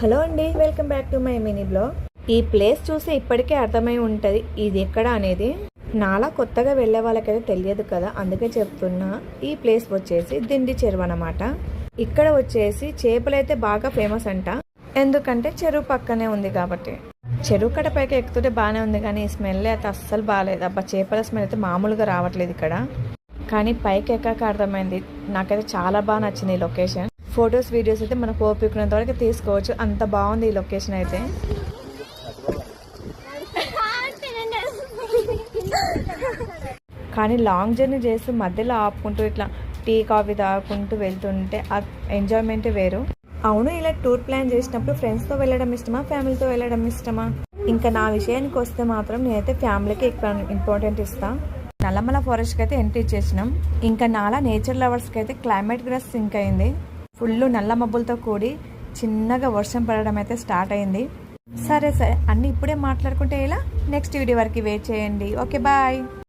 Hello అండి, welcome back to my mini blog. ఈ place చూసి ఇప్పటికే అర్థమై ఉంటుంది ఇది ఎక్కడ అనేది. నాలా కొత్తగా వెళ్ళే వాళ్ళకైతే తెలియదు కదా, అందుకే చెప్తున్నా. ఈ ప్లేస్ వచ్చేసి దిండి చెరువు అన్నమాట. ఇక్కడ వచ్చేసి చేపలైతే బాగా ఫేమస్ అంట, ఎందుకంటే చెరువు పక్కనే ఉంది కాబట్టి. చెరువు కడ పైకి ఎక్కుతుంటే బాగానే ఉంది, కానీ ఈ స్మెల్ అయితే అస్సలు బాగాలేదు. అబ్బా, చేపల స్మెల్ అయితే మామూలుగా రావట్లేదు ఇక్కడ. కానీ పైకి ఎక్కాక అర్థమైంది, నాకైతే చాలా బాగా నచ్చింది ఈ లొకేషన్. ఫొటోస్ వీడియోస్ అయితే మనకు ఓపికనంత వరకు తీసుకోవచ్చు, అంత బాగుంది ఈ లొకేషన్ అయితే. కానీ లాంగ్ జర్నీ చేస్తూ మధ్యలో ఆపుకుంటూ ఇట్లా టీ కాఫీ తాగుకుంటూ వెళ్తుంటే ఆ ఎంజాయ్మెంట్ వేరు. అవును, ఇలా టూర్ ప్లాన్ చేసినప్పుడు ఫ్రెండ్స్తో వెళ్ళడం ఇష్టమా, ఫ్యామిలీతో వెళ్ళడం ఇష్టమా? ఇంకా నా విషయానికి వస్తే మాత్రం నేనైతే ఫ్యామిలీకి ఎక్కువ ఇంపార్టెంట్ ఇస్తా. నల్లమల ఫారెస్ట్కి అయితే ఎంట్రీ చేసినాం. ఇంకా నాలా నేచర్ లవర్స్కి అయితే క్లైమేట్ కూడా సింక్ అయింది. ఫుల్ నల్ల మబ్బులతో కూడి చిన్నగా వర్షం పడడం అయితే స్టార్ట్ అయింది. సరే అన్నీ ఇప్పుడే మాట్లాడుకుంటే ఎలా? నెక్స్ట్ వీడియో వరకు వెయిట్ చేయండి. Okay, bye.